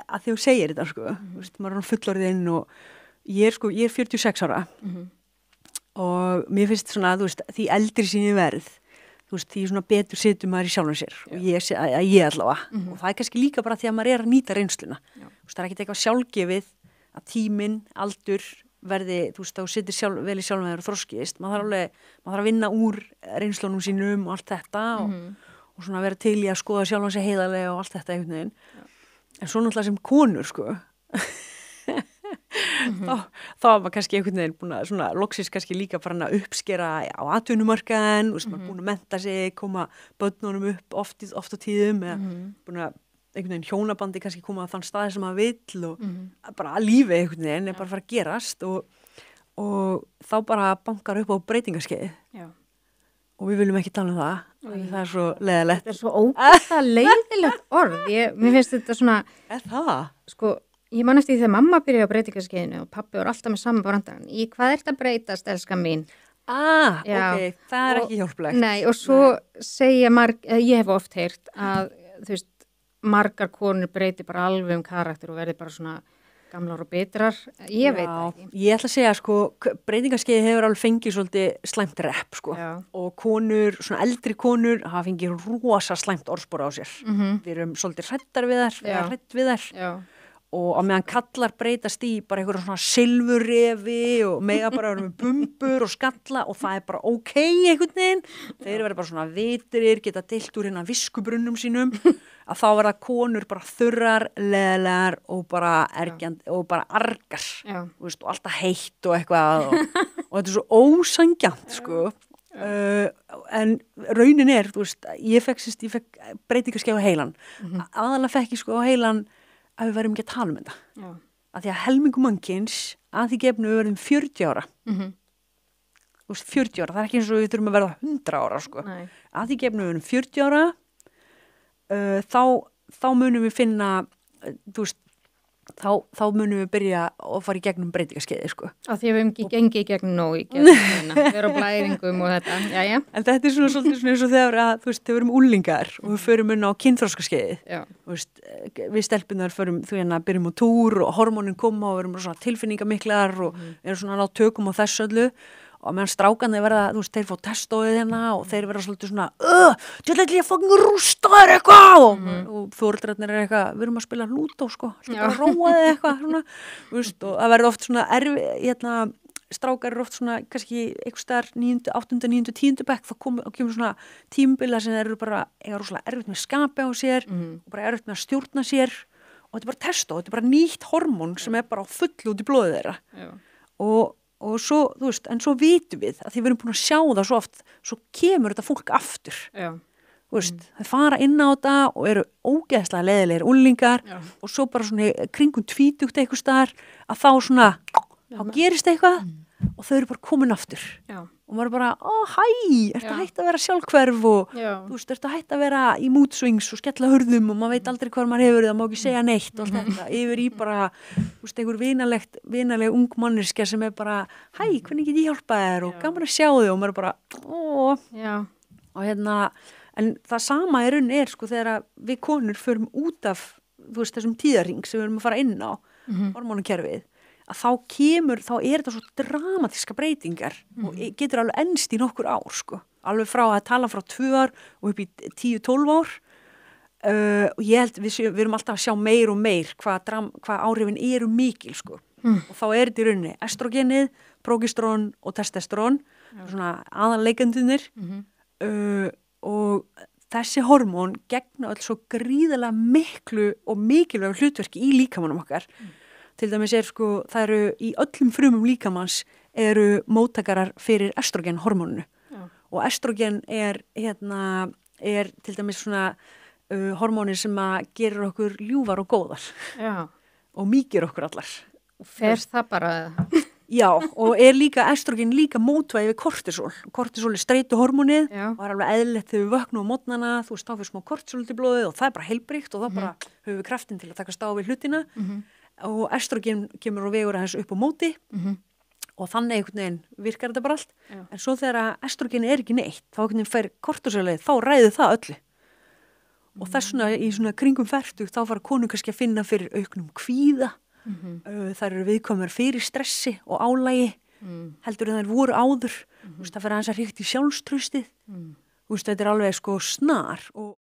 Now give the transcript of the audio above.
að því þú segir þetta sko, þú veist, maður er fullorðinn og ég er 46 ára og mér finnst svona, þú veist, því eldri sem ég verð, þú veist, því svona betur situr maður í sjálfum sér og ég allavega og það er kannski líka bara því að maður er að nýta reynsluna. Þú veist, það er ekkert eitthvað sjálfgefið að tíminn, aldur verði, þú veist, þá situr vel í sjálfum þér og þroskist. Maður þarf að vinna úr reynslunum sínum og allt þetta og svona vera til í að skoða sjálfan sig heiðarlega og allt þetta einhvern veginn. En svo náttúrulega sem konur, sko, þá var maður kannski einhvern veginn búin að svona loksins kannski líka farin að uppskera á atvinnumarkaðinn, maður búin að mennta sig, koma börnunum upp oft á tíðum eða búin að einhvern veginn hjónabandi kannski koma á þann staði sem maður vill og bara að lífi einhvern veginn bara að fara að gerast og þá bara bankar upp á breytingaskeið og við viljum ekki tala um það er svo leiðilegt. Þetta er svo ógeðslega leiðilegt orð. Mér finnst þetta svona það? Sko, ég man eftir því þegar mamma byrjaði á breytingaskeiðinu og pappi var alltaf með saman brandarann. Í hvað ert að breytast, elskan mín? Ok, það er ekki hjálplegt. Nei, og svo segja ég hef oft heyrt að, þú veist, margar konur breyti bara alveg karakter og verði bara svona gamlar og betrar. Ég veit það ekki. Ég ætla að segja, sko, breytingaskeiði hefur alveg fengið svolítið slæmt rep, sko. Og konur, svona eldri konur, hafa fengið rosa slæmt orðspor á sér. Við erum svolítið hrættar við þær, hrætt við þær. Og á meðan kallar breytast í bara einhverjum svona silfurrefi og mega bara vera með bumbur og skalla og það er bara ok einhvern veginn. Þeir verða bara svona vitrir, geta deilt úr hérna viskubrunnum sínum, að þá verða konur bara þurrar, leðilegar og bara ergjandi og bara argar, veist, og alltaf heitt og eitthvað og þetta er svo ósangjant, sko. En raunin er, þú veist, ég fekk breytingaskeið á heilan. Aðalega fekk ég sko á heilan að við verðum ekki að tala um þetta. Að því að helmingu mannkins að því gefnu við verðum 40 ára. Þú veist, 40 ára, það er ekki eins og við þurfum að verða 100 ára, sko. Að því gefnu við verðum 40 ára, þá munum við finna, þú veist, þá munum við byrja að fara í gegnum breytingaskeiði, sko. Af því að við hefum ekki gengið í gegnum nóg í gegnum hérna, vera á blæðingum og þetta, jæja. En þetta er svona svolítið svona eins og þegar að, þú veist, þegar við erum úlingar og við förum inn á kynþroskaskeiði. Þú veist, við stelpunar byrjum á túr og hormónin koma og við erum svona tilfinningamiklar og erum svona að ná tökum á þessu öllu. Og meðan strákarnir verða, þú veist, þeir fá testóið hérna og þeir verða svolítið svona ég ætla ég að fucking rústa þér eitthvað og fóreldrarnir er eitthvað, við erum að spila lúdó, sko, bara róa þig eitthvað svona, þú veist, og það verður oft svona strákar eru oft svona kannski einhvers staðar 9., 8., 9., 10. bekk, þá kemur svona tímabila sem þeir eru bara rosalega erfitt með skapi á sér og bara erfitt með að stjórna sér og þetta er bara testó, þetta er bara nýtt hormón sem er bara á fullu út í blóðið þeirra og svo, þú veist, en svo vitum við að því við erum búin að sjá það svo oft, svo kemur þetta fólk aftur. Þú veist, þeir fara inn á þetta og eru ógeðslega leiðilegir úlingar og svo bara svona kringum 20 eitthvað staðar að þá svona, þá gerist eitthvað og þau eru bara komin aftur. Og maður er bara, ertu hætt að vera sjálfhverf og þú veist, ertu hætt að vera í mood swings og skella hurðum og maður veit aldrei hvað maður hefur, það má ekki segja neitt og allt þetta, yfir í bara, þú veist, einhver vinaleg ung manneskja sem er bara, hvernig get ég hjálpað þér og gaman að sjá þig og maður er bara, og hérna, en það sama í rauninni er, sko, þegar við konur förum út af, þú veist, þessum tíðarring sem við erum að fara inn á hormónukerfið, að þá er þetta svo dramatíska breytingar og getur alveg ennst í nokkur ár, sko. Alveg frá að tala frá 2 ár og upp í 10-12 ár. Og ég held, við erum alltaf að sjá meir og meir hvað áhrifin eru mikil, sko. Og þá er þetta í rauninni estrogenið, prógesterón og testosterón, svona aðalleikendunir. Og þessi hormón gegna öll svo gríðarlega miklu og mikilvægu hlutverki í líkamanum okkar. Til dæmis er, sko, það eru í öllum frumum líkamans eru móttakarar fyrir estrogenhormóninu. Og estrogen er til dæmis svona hormónir sem að gerir okkur ljúfar og góðar. Og mýkir okkur allar. Fer það bara? Já, og er estrogen líka mótvægi við kortisol. Kortisol er streituhormónið og er alveg eðlilegt þegar við vöknum á morgnana, þú veist, þá fyrir smá kortisol til blóðið og það er bara heilbrigt og þá bara höfum við kraftin til að takast á við hlutina. Og estrogen kemur og vegur aðeins upp á móti og þannig einhvern veginn virkar þetta bara allt. En svo þegar estrogen er ekki neitt, þá einhvern veginn fer kortisolið, þá ræður það öllu. og þess svona í svona kringum fertugt þá fara konur kannski að finna fyrir auknum kvíða, þær eru viðkvæmar fyrir stressi og álægi heldur en þær voru áður, það fyrir aðeins að ríkt í sjálfstraustið, þetta er alveg sko snar og